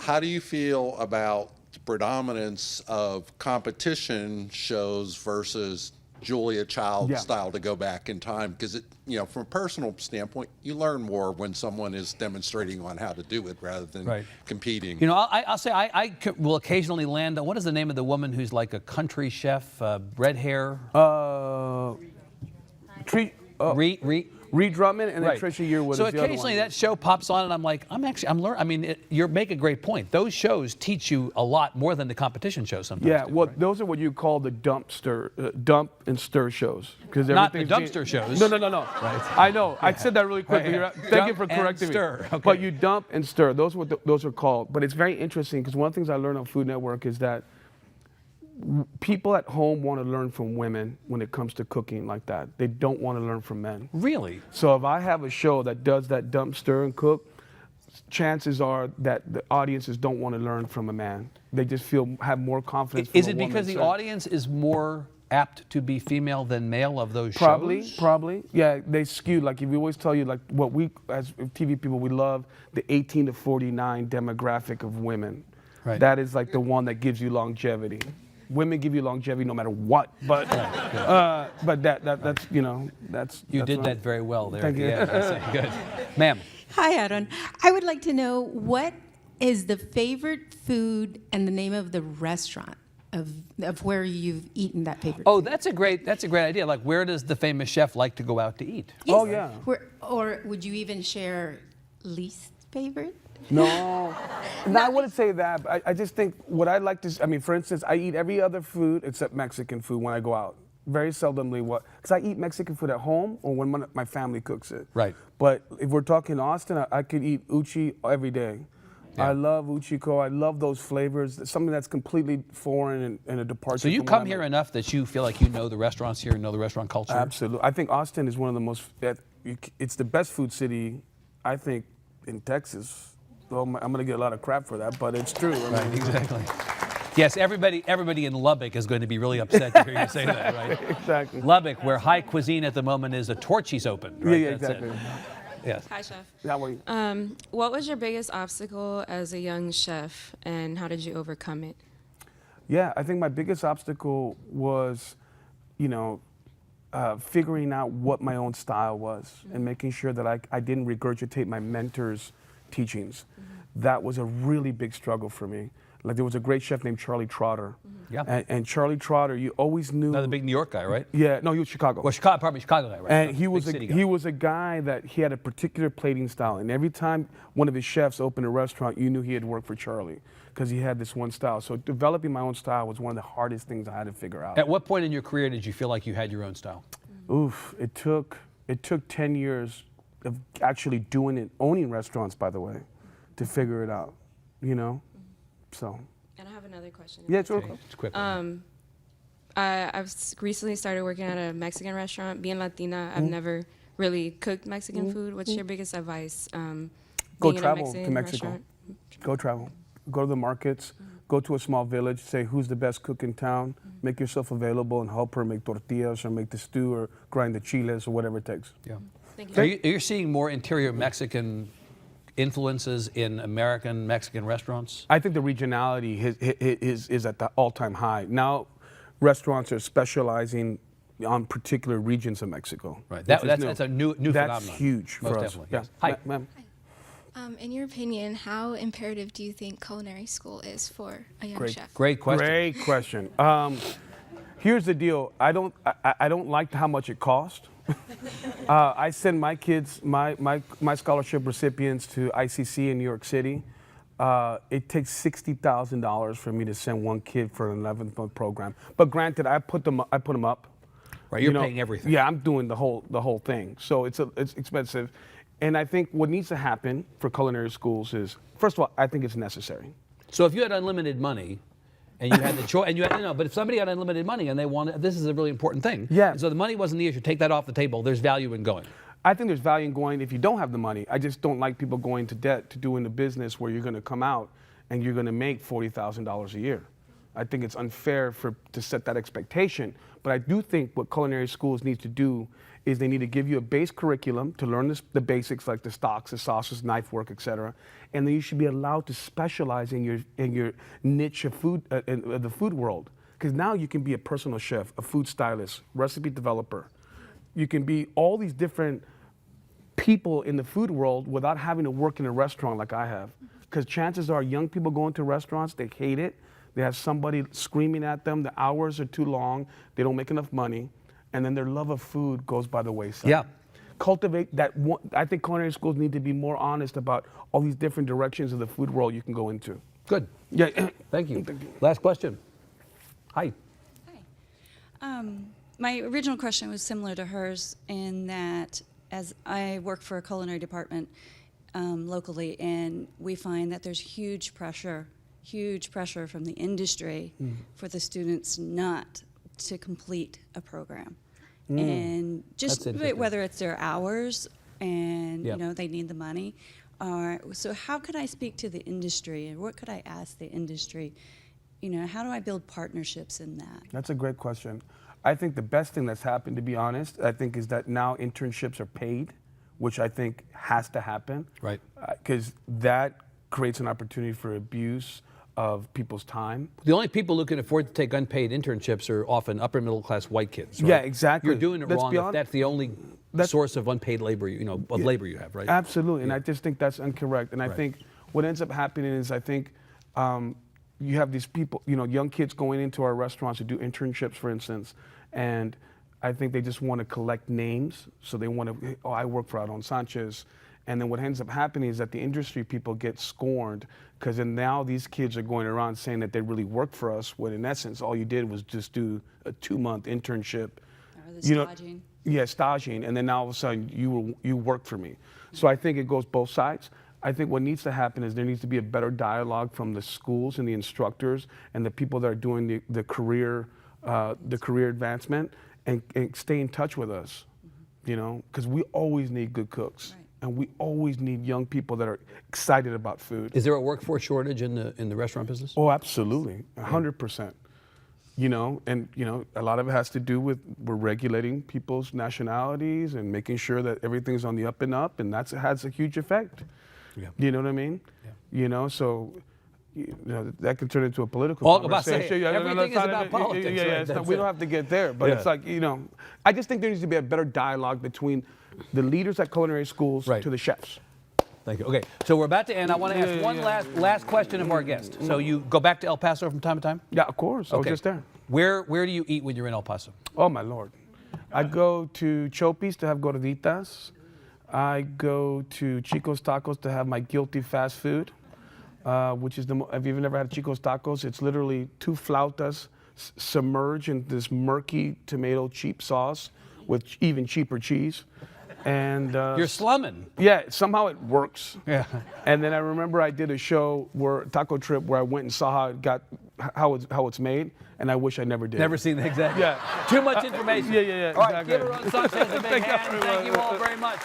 how do you feel about the predominance of competition shows versus Julia Child Yeah. style to go back in time? Because from a personal standpoint, you learn more when someone is demonstrating on how to do it rather than Right. competing. You know, I'll say will occasionally land on, what is the name of the woman who's like a country chef, red hair? Reed Drummond and then Right. Trisha Yearwood. So is the other occasionally one. that show pops on, and I'm like, I'm learning. I mean, you make a great point. Those shows teach you a lot more than the competition shows sometimes. Yeah, do, well, right? those are what you call the dump and stir shows. Because Not the dumpster shows. No. Right. I know. I said that really quickly. Right. Thank you Dump for and correcting stir. me. Okay. But you dump and stir. Those are called. But it's very interesting because one of the things I learned on Food Network is that people at home want to learn from women when it comes to cooking like that. They don't want to learn from men. Really? So if I have a show that does that dump, stir, and cook, chances are that the audiences don't want to learn from a man. They just have more confidence. Is from it a because the woman. audience is more apt to be female than male of those shows? Probably. Yeah, they skew. Like if we always tell you, like what we as TV people, we love the 18 to 49 demographic of women. Right. That is like the one that gives you longevity. Women give you longevity no matter what, but but that's that's. You that's did not- that very well there. Thank you. Yeah, I say. Good. Ma'am. Hi, Aaron. I would like to know what is the favorite food and the name of the restaurant of where you've eaten that favorite Oh, food. that's a great idea. Like, where does the famous chef like to go out to eat? Yes. Oh, yeah. Or would you even share least favorite? No, I wouldn't say that. But I just think what I like to. I mean, for instance, I eat every other food except Mexican food when I go out. Very seldomly, because I eat Mexican food at home or when my family cooks it. Right. But if we're talking Austin, I could eat uchi every day. Yeah. I love uchiko. I love those flavors. Something that's completely foreign and a departure. So you from what come I'm here like. enough that you feel like you know the restaurants here, know the restaurant culture? Absolutely. I think Austin is one of the most. It's the best food city, I think, in Texas. Well, I'm going to get a lot of crap for that, but it's true. I mean, Right, exactly. Yes, everybody in Lubbock is going to be really upset to hear you say that, right? Exactly. Lubbock, where high cuisine at the moment is a Torchy's open, right? Yeah, That's it. exactly. Yes. Hi, Chef. That way. What was your biggest obstacle as a young chef, and how did you overcome it? Yeah, I think my biggest obstacle was, figuring out what my own style was and making sure that I didn't regurgitate my mentor's teachings. That was a really big struggle for me. Like there was a great chef named Charlie Trotter. Yeah. And Charlie Trotter, you always knew. Another big New York guy, right? Yeah, no, he was Chicago. Well, Chicago guy, right? And he was Big city guy. he was a guy that he had a particular plating style, and every time one of his chefs opened a restaurant, you knew he had worked for Charlie because he had this one style. So developing my own style was one of the hardest things I had to figure out. At what point in your career did you feel like you had your own style? Oof, it took 10 years of actually doing it, owning restaurants, by the way, to figure it out. So And I have another question. yeah, it's real Okay, cool. it's quick. I've recently started working at a Mexican restaurant. Being Latina, I've never really cooked Mexican food. What's your biggest advice? Go being in a travel to Mexican Mexico. restaurant? Go travel. Go to the markets. Go to a small village. Say who's the best cook in town. Make yourself available and help her make tortillas or make the stew or grind the chiles or whatever it takes. Yeah. Thank Are you. you seeing more interior Mexican influences in American Mexican restaurants? I think the regionality is at the all-time high. Now, restaurants are specializing on particular regions of Mexico. Right. which is That's a new That's phenomenon. huge Most for us. definitely, Yeah. yes. Hi. Ma'am. In your opinion, how imperative do you think culinary school is for a young chef? Great question. Great question. Here's the deal. I don't like how much it costs. I send my kids, my scholarship recipients to ICC in New York City. It takes $60,000 for me to send one kid for an 11th-month program. But granted, I put them up. Right, you're paying everything. Yeah, I'm doing the whole thing. So it's expensive. And I think what needs to happen for culinary schools is, first of all, I think it's necessary. So if you had unlimited money, and you had the choice, and you had, but if somebody had unlimited money and they wanted, this is a really important thing. Yeah. And so the money wasn't the issue. Take that off the table. There's value in going. I think there's value in going if you don't have the money. I just don't like people going to debt to doing the business where you're going to come out and you're going to make $40,000 a year. I think it's unfair to set that expectation. But I do think what culinary schools need to do is they need to give you a base curriculum to learn the basics like the stocks, the sauces, knife work, etc. And then you should be allowed to specialize in your niche of food, in the food world. Because now you can be a personal chef, a food stylist, recipe developer. You can be all these different people in the food world without having to work in a restaurant like I have. Because chances are young people go into restaurants, they hate it. They have somebody screaming at them, the hours are too long, they don't make enough money, and then their love of food goes by the wayside. Yeah. Cultivate that. I think culinary schools need to be more honest about all these different directions of the food world you can go into. Good. Yeah. Thank you. Last question. Hi. My original question was similar to hers in that as I work for a culinary department locally, and we find that there's huge pressure from the industry for the students not to complete a program. And just That's interesting. whether it's their hours and Yep. they need the money. So how could I speak to the industry, and what could I ask the industry? How do I build partnerships in that? That's a great question. I think the best thing that's happened, to be honest, I think is that now internships are paid, which I think has to happen. Right. Because that creates an opportunity for abuse of people's time. The only people who can afford to take unpaid internships are often upper middle class white kids. Right? Yeah, exactly. You're doing it Let's wrong be if honest. that's the only source of unpaid labor, labor you have, right? Absolutely, and I just think that's incorrect. And I Right. think what ends up happening is I think you have these people, young kids going into our restaurants to do internships, for instance, and I think they just want to collect names. So they want to, I work for Adon Sanchez. And then what ends up happening is that the industry people get scorned because then now these kids are going around saying that they really work for us, when in essence, all you did was just do a 2-month internship. Or the staging? Yeah, staging, and then now all of a sudden you work for me. So I think it goes both sides. I think what needs to happen is there needs to be a better dialogue from the schools and the instructors and the people that are doing the career advancement, and stay in touch with us, because we always need good cooks. Right. And we always need young people that are excited about food. Is there a workforce shortage in the restaurant business? Oh, absolutely, 100%. And a lot of it has to do with we're regulating people's nationalities and making sure that everything's on the up and up, and has a huge effect. Yeah. You know what I mean? Yeah. So that can turn into a political All about saying conversation. everything is about politics, right? Yeah, That's we it. don't have to get there, but Yeah. it's like, I just think there needs to be a better dialogue between the leaders at culinary schools Right. to the chefs. Thank you. Okay, so we're about to end. I want to ask Yeah, one yeah. last question of our guest. So you go back to El Paso from time to time? Yeah, of course. I was just there. Where do you eat when you're in El Paso? Oh, my Lord. I go to Chopis to have gorditas. I go to Chico's Tacos to have my guilty fast food, which is have you ever had Chico's Tacos? It's literally 2 flautas submerged in this murky tomato cheap sauce with even cheaper cheese. And You're slumming. yeah, somehow it works. Yeah. And then I remember I did a show Taco Trip where I went and saw how it's made, and I wish I never did. Never seen the exact. Yeah. Too much information. Yeah. All right, Exactly. give Aaron Sanchez a big Thank you hand. very Thank you much. all very much.